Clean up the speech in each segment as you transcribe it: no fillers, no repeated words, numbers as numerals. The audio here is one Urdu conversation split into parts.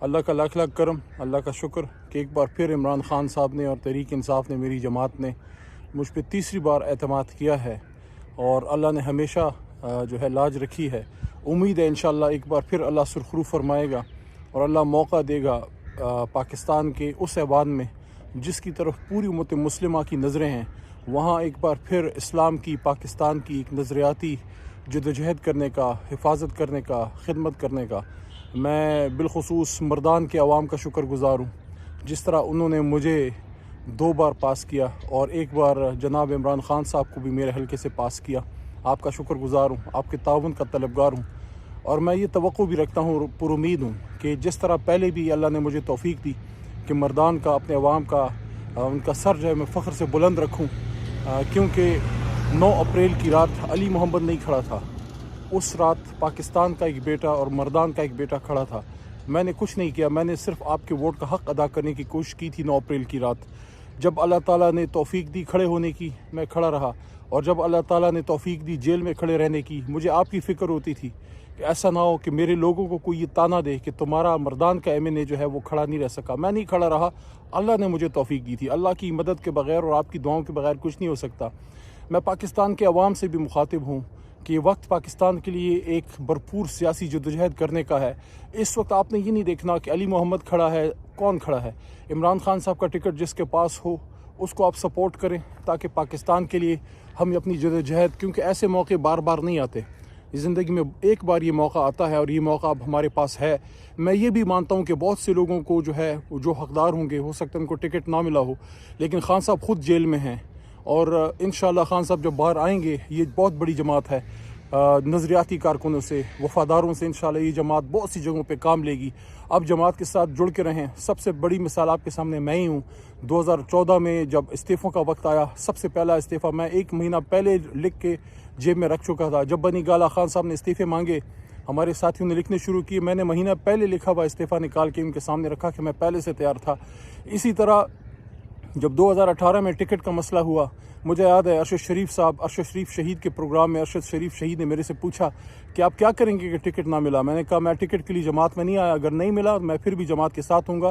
اللہ کا لاکھ لاکھ کرم، اللہ کا شکر کہ ایک بار پھر عمران خان صاحب نے اور تحریک انصاف نے، میری جماعت نے مجھ پہ تیسری بار اعتماد کیا ہے، اور اللہ نے ہمیشہ جو ہے لاج رکھی ہے۔ امید ہے انشاءاللہ ایک بار پھر اللہ سرخرو فرمائے گا اور اللہ موقع دے گا پاکستان کے اس ایوان میں جس کی طرف پوری امت مسلمہ کی نظریں ہیں، وہاں ایک بار پھر اسلام کی، پاکستان کی ایک نظریاتی جدوجہد کرنے کا، حفاظت کرنے کا، خدمت کرنے کا۔ میں بالخصوص مردان کے عوام کا شکر گزار ہوں، جس طرح انہوں نے مجھے 2 بار پاس کیا اور ایک بار جناب عمران خان صاحب کو بھی میرے حلقے سے پاس کیا۔ آپ کا شکر گزار ہوں، آپ کے تعاون کا طلبگار ہوں، اور میں یہ توقع بھی رکھتا ہوں، پر امید ہوں کہ جس طرح پہلے بھی اللہ نے مجھے توفیق دی کہ مردان کا، اپنے عوام کا، ان کا سر جو ہے میں فخر سے بلند رکھوں، کیونکہ 9 اپریل کی رات علی محمد نہیں کھڑا تھا، اس رات پاکستان کا ایک بیٹا اور مردان کا ایک بیٹا کھڑا تھا۔ میں نے کچھ نہیں کیا، میں نے صرف آپ کے ووٹ کا حق ادا کرنے کی کوشش کی تھی۔ 9 اپریل کی رات جب اللہ تعالیٰ نے توفیق دی کھڑے ہونے کی، میں کھڑا رہا، اور جب اللہ تعالیٰ نے توفیق دی جیل میں کھڑے رہنے کی، مجھے آپ کی فکر ہوتی تھی کہ ایسا نہ ہو کہ میرے لوگوں کو کوئی یہ تانا دے کہ تمہارا مردان کا ایم این اے جو ہے وہ کھڑا نہیں رہ سکا۔ میں نہیں کھڑا رہا، اللہ نے مجھے توفیق دی تھی۔ اللہ کی مدد کے بغیر اور آپ کی دعاؤں کے بغیر کچھ نہیں ہو سکتا۔ میں پاکستان کے عوام سے بھی مخاطب ہوں کہ وقت پاکستان کے لیے ایک بھرپور سیاسی جدوجہد کرنے کا ہے۔ اس وقت آپ نے یہ نہیں دیکھنا کہ علی محمد کھڑا ہے، کون کھڑا ہے۔ عمران خان صاحب کا ٹکٹ جس کے پاس ہو اس کو آپ سپورٹ کریں، تاکہ پاکستان کے لیے ہم اپنی جدوجہد، کیونکہ ایسے موقع بار بار نہیں آتے، زندگی میں ایک بار یہ موقع آتا ہے، اور یہ موقع اب ہمارے پاس ہے۔ میں یہ بھی مانتا ہوں کہ بہت سے لوگوں کو جو ہے جو حقدار ہوں گے، ہو سکتا ہے ان کو ٹکٹ نہ ملا ہو، لیکن خان صاحب خود جیل میں ہیں، اور انشاءاللہ خان صاحب جب باہر آئیں گے، یہ بہت بڑی جماعت ہے، نظریاتی کارکنوں سے، وفاداروں سے انشاءاللہ یہ جماعت بہت سی جگہوں پہ کام لے گی۔ اب جماعت کے ساتھ جڑ کے رہیں۔ سب سے بڑی مثال آپ کے سامنے میں ہی ہوں۔ 2014 میں جب استعفوں کا وقت آیا، سب سے پہلا استعفیٰ میں 1 مہینہ پہلے لکھ کے جیب میں رکھ چکا تھا۔ جب بنی گالہ خان صاحب نے استعفے مانگے، ہمارے ساتھیوں نے لکھنے شروع کیے، میں نے مہینہ پہلے لکھا ہوا استعفیٰ نکال کے ان کے سامنے رکھا کہ میں پہلے سے تیار تھا۔ اسی طرح جب 2018 میں ٹکٹ کا مسئلہ ہوا، مجھے یاد ہے ارشد شریف صاحب، ارشد شریف شہید کے پروگرام میں ارشد شریف شہید نے میرے سے پوچھا کہ آپ کیا کریں گے کہ ٹکٹ نہ ملا۔ میں نے کہا میں ٹکٹ کے لیے جماعت میں نہیں آیا، اگر نہیں ملا میں پھر بھی جماعت کے ساتھ ہوں گا۔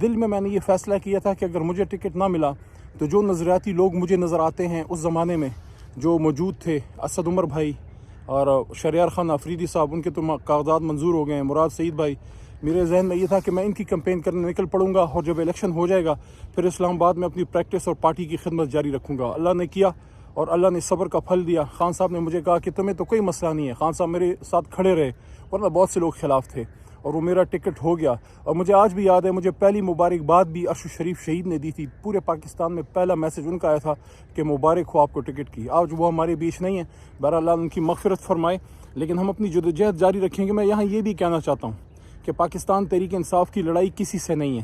دل میں نے یہ فیصلہ کیا تھا کہ اگر مجھے ٹکٹ نہ ملا تو جو نظریاتی لوگ مجھے نظر آتے ہیں اس زمانے میں جو موجود تھے، اسد عمر بھائی اور شریار خان افریدی صاحب، ان کے تو کاغذات منظور ہو گئے ہیں، مراد سعید بھائی، میرے ذہن میں یہ تھا کہ میں ان کی کمپین کرنے نکل پڑوں گا، اور جب الیکشن ہو جائے گا پھر اسلام آباد میں اپنی پریکٹس اور پارٹی کی خدمت جاری رکھوں گا۔ اللہ نے کیا اور اللہ نے صبر کا پھل دیا۔ خان صاحب نے مجھے کہا کہ تمہیں تو کوئی مسئلہ نہیں ہے۔ خان صاحب میرے ساتھ کھڑے رہے، ورنہ بہت سے لوگ خلاف تھے، اور وہ میرا ٹکٹ ہو گیا۔ اور مجھے آج بھی یاد ہے، مجھے پہلی مبارکباد بھی ارشد شریف شہید نے دی تھی۔ پورے پاکستان میں پہلا میسج ان کا آیا تھا کہ مبارک ہو آپ کو ٹکٹ کی۔ آج وہ ہمارے بیچ نہیں ہیں، بہرحال اللہ ان کی مغفرت فرمائے، لیکن ہم اپنی جدوجہد جاری رکھیں گے۔ میں یہاں یہ بھی کہنا چاہتا ہوں کہ پاکستان تحریک انصاف کی لڑائی کسی سے نہیں ہے،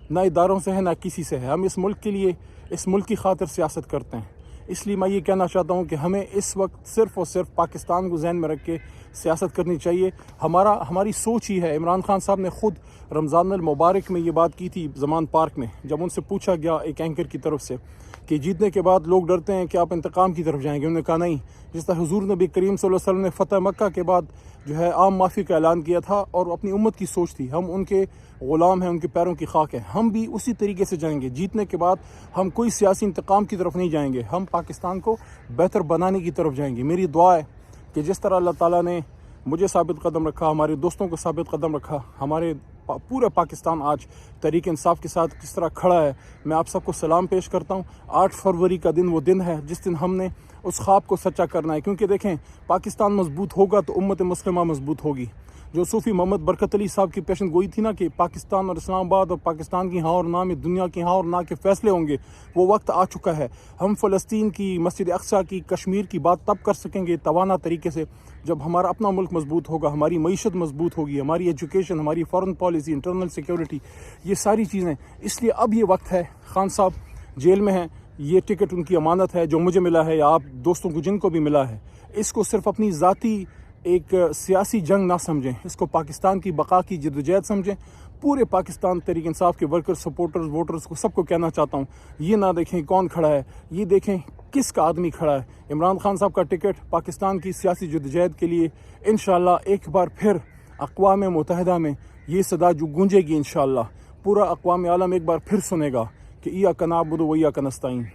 نہ اداروں سے ہے نہ کسی سے ہے۔ ہم اس ملک کے لیے، اس ملک کی خاطر سیاست کرتے ہیں۔ اس لیے میں یہ کہنا چاہتا ہوں کہ ہمیں اس وقت صرف اور صرف پاکستان کو ذہن میں رکھ کے سیاست کرنی چاہیے۔ ہماری سوچ ہی ہے۔ عمران خان صاحب نے خود رمضان المبارک میں یہ بات کی تھی زمان پارک میں، جب ان سے پوچھا گیا ایک اینکر کی طرف سے کہ جیتنے کے بعد لوگ ڈرتے ہیں کہ آپ انتقام کی طرف جائیں گے، انہوں نے کہا نہیں۔ جس طرح حضور نبی کریم صلی اللہ علیہ وسلم نے فتح مکہ کے بعد جو ہے عام معافی کا اعلان کیا تھا، اور اپنی امت کی سوچ تھی، ہم ان کے غلام ہیں، ان کے پیروں کی خاک ہیں، ہم بھی اسی طریقے سے جائیں گے۔ جیتنے کے بعد ہم کوئی سیاسی انتقام کی طرف نہیں جائیں گے، ہم پاکستان کو بہتر بنانے کی طرف جائیں گے۔ میری دعا ہے کہ جس طرح اللہ تعالیٰ نے مجھے ثابت قدم رکھا، ہمارے دوستوں کو ثابت قدم رکھا، ہمارے پورا پاکستان آج تحریک انصاف کے ساتھ کس طرح کھڑا ہے، میں آپ سب کو سلام پیش کرتا ہوں۔ 8 فروری کا دن وہ دن ہے جس دن ہم نے اس خواب کو سچا کرنا ہے، کیونکہ دیکھیں پاکستان مضبوط ہوگا تو امت مسلمہ مضبوط ہوگی۔ جو صوفی محمد برکت علی صاحب کی پیشن گوئی تھی نا کہ پاکستان اور اسلام آباد اور پاکستان کی ہاں اور نہ میں دنیا کی ہاں اور نہ کے فیصلے ہوں گے، وہ وقت آ چکا ہے۔ ہم فلسطین کی، مسجد اقصیٰ کی، کشمیر کی بات تب کر سکیں گے توانا طریقے سے جب ہمارا اپنا ملک مضبوط ہوگا، ہماری معیشت مضبوط ہوگی، ہماری ایجوکیشن، ہماری فارن پالیسی، انٹرنل سیکیورٹی، یہ ساری چیزیں۔ اس لیے اب یہ وقت ہے۔ خان صاحب جیل میں ہیں، یہ ٹکٹ ان کی امانت ہے جو مجھے ملا ہے یا آپ دوستوں کو جن کو بھی ملا ہے۔ اس کو صرف اپنی ذاتی ایک سیاسی جنگ نہ سمجھیں، اس کو پاکستان کی بقا کی جدوجہد سمجھیں۔ پورے پاکستان تحریک انصاف کے ورکر، سپورٹرز، ووٹرز کو سب کو کہنا چاہتا ہوں، یہ نہ دیکھیں کون کھڑا ہے، یہ دیکھیں کس کا آدمی کھڑا ہے۔ عمران خان صاحب کا ٹکٹ پاکستان کی سیاسی جدوجہد کے لیے انشاءاللہ ایک بار پھر اقوام متحدہ میں یہ صدا جو گونجے گی انشاءاللہ، پورا اقوام عالم ایک بار پھر سنے گا کہ ایاک نعبد و ایاک نستعین۔